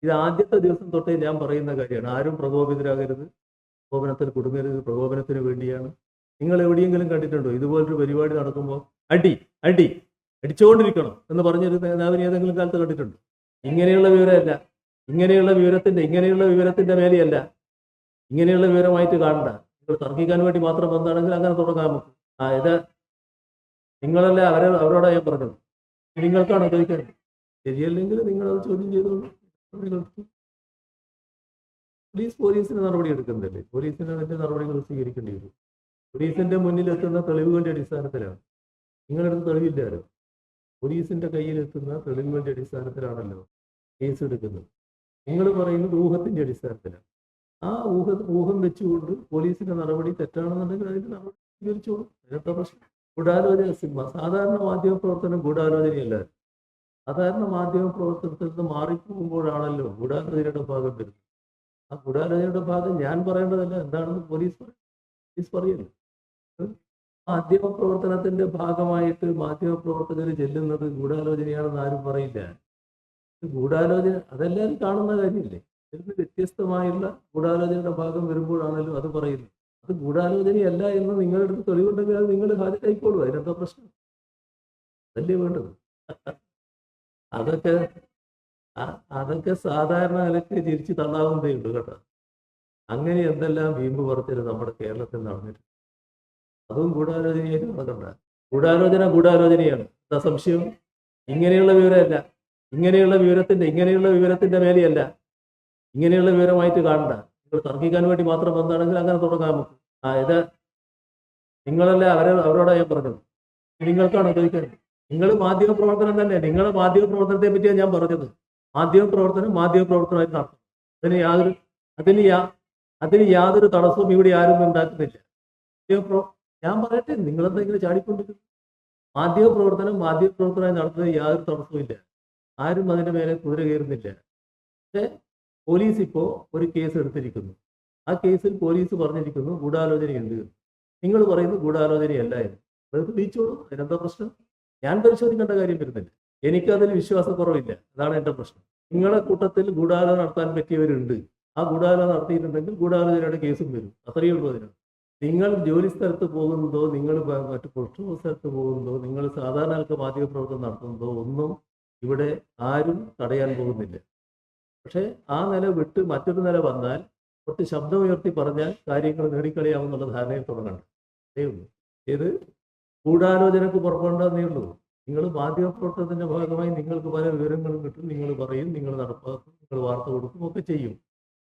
ഇത് ആദ്യത്തെ ദിവസം തൊട്ടേ ഞാൻ പറയുന്ന കാര്യമാണ്. ആരും പ്രകോപിതരാകരുത്, പ്രകോപനത്തിൽ കുടുങ്ങരുത്. പ്രകോപനത്തിന് വേണ്ടിയാണ്. നിങ്ങൾ എവിടെയെങ്കിലും കണ്ടിട്ടുണ്ടോ ഇതുപോലൊരു പരിപാടി നടക്കുമ്പോൾ അടി അടി അടിച്ചുകൊണ്ടിരിക്കണം എന്ന് പറഞ്ഞൊരു നേതാവിനെ ഏതെങ്കിലും കാലത്ത് കണ്ടിട്ടുണ്ടോ? ഇങ്ങനെയുള്ള വിവരമല്ല. ഇങ്ങനെയുള്ള വിവരത്തിന്റെ മേലെയല്ല. ഇങ്ങനെയുള്ള വിവരമായിട്ട് കാണണ്ട. നിങ്ങൾ തർക്കിക്കാൻ വേണ്ടി മാത്രം വന്നാണെങ്കിൽ അങ്ങനെ തുടങ്ങാം നമുക്ക്. ഇത് നിങ്ങളല്ല അവരോടാ ഞാൻ പറഞ്ഞത്. നിങ്ങൾക്കാണോ ചോദിക്കാൻ? ശരിയല്ലെങ്കിൽ നിങ്ങൾ അത് ചോദ്യം ചെയ്തോളൂ. പോലീസിന് നടപടി എടുക്കുന്നില്ലേ? പോലീസിന് അതിന്റെ നടപടികൾ സ്വീകരിക്കേണ്ടി വരും. പോലീസിന്റെ മുന്നിലെത്തുന്ന തെളിവുകളുടെ അടിസ്ഥാനത്തിലാണ്. നിങ്ങളുടെ തെളിവില്ലാലോ. പോലീസിന്റെ കയ്യിലെത്തുന്ന തെളിവുകളുടെ അടിസ്ഥാനത്തിലാണല്ലോ കേസ് എടുക്കുന്നത്. നിങ്ങൾ പറയുന്നത് ഊഹത്തിന്റെ അടിസ്ഥാനത്തിലാണ്. ആ ഊഹം വെച്ചുകൊണ്ട് പോലീസിന്റെ നടപടി തെറ്റാണെന്നുണ്ടെങ്കിൽ അതിന്റെ നടപടി സ്വീകരിച്ചോളൂ. അതിനൊക്കെ പ്രശ്നം. ഗൂഢാലോചന സാധാരണ മാധ്യമ പ്രവർത്തനം ഗൂഢാലോചനയല്ല. സാധാരണ മാധ്യമ പ്രവർത്തനത്തിൽ നിന്ന് മാറിപ്പോകുമ്പോഴാണല്ലോ ഗൂഢാലോചനയുടെ ഭാഗം വരുന്നത്. ആ ഗൂഢാലോചനയുടെ ഭാഗം ഞാൻ പറയേണ്ടതല്ല, എന്താണെന്ന് പോലീസ് പറയല്ലോ. മാധ്യമ പ്രവർത്തനത്തിന്റെ ഭാഗമായിട്ട് മാധ്യമ പ്രവർത്തകർ ചെല്ലുന്നത് ഗൂഢാലോചനയാണെന്ന് ആരും പറയില്ല. ഗൂഢാലോചന അതെല്ലാവരും കാണുന്ന കാര്യമില്ലേ? ഇതിന് വ്യത്യസ്തമായുള്ള ഗൂഢാലോചനയുടെ ഭാഗം വരുമ്പോഴാണല്ലോ അത് പറയുന്നത്. അത് ഗൂഢാലോചനയല്ല എന്ന് നിങ്ങളുടെ അടുത്ത് തെളിവുണ്ടെങ്കിൽ അത് നിങ്ങൾ ഹാജരായിക്കോളൂ. അതിനെന്താ പ്രശ്നം? അതല്ലേ വേണ്ടത്. അതൊക്കെ സാധാരണ നിലക്ക് ചിരിച്ച് തള്ളാവുന്നതേ ഉള്ളൂ കേട്ടോ. അങ്ങനെ എന്തെല്ലാം വീമ്പ് പറച്ചിൽ നമ്മുടെ കേരളത്തിൽ നടന്നിട്ടുണ്ട്. അതും ഗൂഢാലോചനയായിട്ട് നടക്കണ്ട. ഗൂഢാലോചനയാണ്. എന്താ സംശയം? ഇങ്ങനെയുള്ള വിവരമല്ല. ഇങ്ങനെയുള്ള വിവരത്തിന്റെ മേലെയല്ല. ഇങ്ങനെയുള്ള വിവരമായിട്ട് കാണണ്ട. നിങ്ങൾ തർക്കിക്കാൻ വേണ്ടി മാത്രം വന്നാണെങ്കിൽ അങ്ങനെ തുടങ്ങാം നമുക്ക്. ഇത് നിങ്ങളല്ല അവരോടാ ഞാൻ പറഞ്ഞത്. നിങ്ങൾക്കാണോ ചോദിക്കാൻ? നിങ്ങൾ മാധ്യമ പ്രവർത്തനം തന്നെ. നിങ്ങളുടെ മാധ്യമ പ്രവർത്തനത്തെ പറ്റിയാണ് ഞാൻ പറഞ്ഞത്. മാധ്യമ പ്രവർത്തനമായിട്ട് നടത്തും. അതിന് യാതൊരു തടസ്സവും ഇവിടെ ആരും ഉണ്ടാക്കുന്നില്ല. ഞാൻ പറയട്ടെ, നിങ്ങളെന്തെങ്കിലും ചാടിക്കൊണ്ടിരിക്കുന്നു. മാധ്യമ പ്രവർത്തനമായി നടത്തുന്നത് യാതൊരു തടസ്സവും ഇല്ല. ആരും അതിന്റെ മേലെ കുതിര കയറുന്നില്ല. പക്ഷെ പോലീസ് ഇപ്പോൾ ഒരു കേസ് എടുത്തിരിക്കുന്നു. ആ കേസിൽ പോലീസ് പറഞ്ഞിരിക്കുന്നു ഗൂഢാലോചനയുണ്ട്. നിങ്ങൾ പറയുന്നു ഗൂഢാലോചനയല്ല എന്ന്. അത് തെളിയിച്ചോളൂ. അതിനെന്താ പ്രശ്നം? ഞാൻ പരിശോധിക്കേണ്ട കാര്യം വരുന്നില്ല. എനിക്കതിൽ വിശ്വാസക്കുറവില്ല. അതാണ് എൻ്റെ പ്രശ്നം. നിങ്ങളെ കൂട്ടത്തിൽ ഗൂഢാലോചന നടത്താൻ പറ്റിയവരുണ്ട്. ആ ഗൂഢാലോചന നടത്തിയിട്ടുണ്ടെങ്കിൽ ഗൂഢാലോചനയുടെ കേസും വരും. അത്രയേ ഉള്ളൂ അതിനാണ്. നിങ്ങൾ ജോലി സ്ഥലത്ത് പോകുന്നതോ, നിങ്ങൾ മറ്റു പ്രൊഫഷണൽ സ്ഥലത്ത് പോകുന്നതോ, നിങ്ങൾ സാധാരണ മാധ്യമ പ്രവർത്തനം നടത്തുന്നതോ ഒന്നും ഇവിടെ ആരും തടയാൻ പോകുന്നില്ല. പക്ഷേ ആ നില വിട്ട് മറ്റൊരു നില വന്നാൽ കുറച്ച് ശബ്ദമുയർത്തി പറഞ്ഞാൽ കാര്യങ്ങൾ നേടിക്കളയാമെന്നുള്ള ധാരണയിൽ തുടങ്ങണ്ട. അതേ ഉള്ളൂ. ഏത് ഗൂഢാലോചനക്ക് പുറപ്പെടേണ്ടതേ ഉള്ളൂ. നിങ്ങൾ മാധ്യമ പ്രവർത്തനത്തിന്റെ ഭാഗമായി നിങ്ങൾക്ക് പല വിവരങ്ങളും കിട്ടും. നിങ്ങൾ പറയും, നിങ്ങൾ നടപ്പാക്കും, നിങ്ങൾ വാർത്ത കൊടുക്കും, ഒക്കെ ചെയ്യും.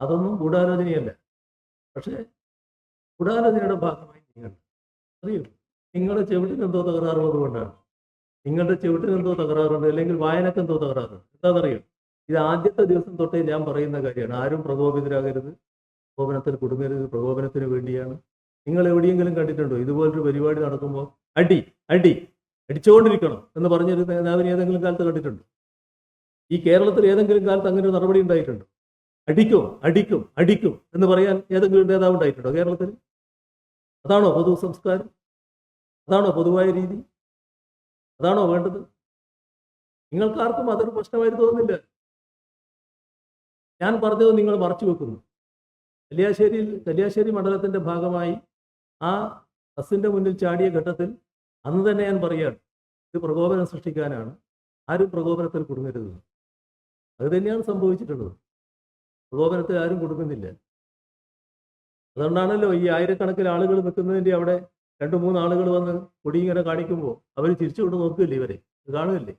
അതൊന്നും ഗൂഢാലോചനയല്ല. പക്ഷേ ഗൂഢാലോചനയുടെ ഭാഗമായി നിങ്ങൾ അറിയും. നിങ്ങളുടെ ചെവിട്ടിന് എന്തോ തകരാറുള്ളത് കൊണ്ടാണ്. നിങ്ങളുടെ ചെവിട്ടിന് എന്തോ തകരാറുണ്ട്, അല്ലെങ്കിൽ വായനക്ക് എന്തോ തകരാറുണ്ട്. എന്താണെന്നറിയോ? ഇത് ആദ്യത്തെ ദിവസം തൊട്ടേ ഞാൻ പറയുന്ന കാര്യമാണ്. ആരും പ്രകോപിതരാകരുത്, പ്രകോപനത്തിൽ കുടുങ്ങരുത്. പ്രകോപനത്തിന് വേണ്ടിയാണ്. നിങ്ങൾ എവിടെയെങ്കിലും കണ്ടിട്ടുണ്ടോ ഇതുപോലൊരു പരിപാടി നടക്കുമ്പോൾ അടി അടിച്ചുകൊണ്ടിരിക്കണം എന്ന് പറഞ്ഞൊരു നേതാവിനെ ഏതെങ്കിലും കാലത്ത് കണ്ടിട്ടുണ്ടോ? ഈ കേരളത്തിൽ ഏതെങ്കിലും കാലത്ത് അങ്ങനെ ഒരു നടപടി ഉണ്ടായിട്ടുണ്ടോ? അടിക്കും എന്ന് പറയാൻ ഏതെങ്കിലും നേതാവ് ഉണ്ടായിട്ടുണ്ടോ കേരളത്തിൽ? അതാണോ പൊതു സംസ്കാരം? അതാണോ പൊതുവായ രീതി? അതാണോ വേണ്ടത്? നിങ്ങൾക്കാർക്കും അതൊരു പ്രശ്നമായിട്ട് തോന്നുന്നില്ല. ഞാൻ പറഞ്ഞത് നിങ്ങൾ മറച്ചു വെക്കുന്നു. കല്യാശ്ശേരി മണ്ഡലത്തിന്റെ ഭാഗമായി ആ ബസിന്റെ മുന്നിൽ ചാടിയ ഘട്ടത്തിൽ അന്ന് തന്നെ ഞാൻ പറയുകയാണ്, ഇത് പ്രകോപനം സൃഷ്ടിക്കാനാണ്. ആരും പ്രകോപനത്തിൽ കുടുങ്ങരുത്. അത് തന്നെയാണ് സംഭവിച്ചിട്ടുള്ളത്. പ്രകോപനത്തിൽ ആരും കൊടുക്കുന്നില്ല. അതുകൊണ്ടാണല്ലോ ഈ ആയിരക്കണക്കിന് ആളുകൾ നിൽക്കുന്നതിൻ്റെ അവിടെ 2-3 ആളുകൾ വന്ന് കൊടി ഇങ്ങനെ കാണിക്കുമ്പോൾ അവർ തിരിച്ചുകൊണ്ട് നോക്കില്ലേ? ഇവരെ കാണുകയല്ലേ?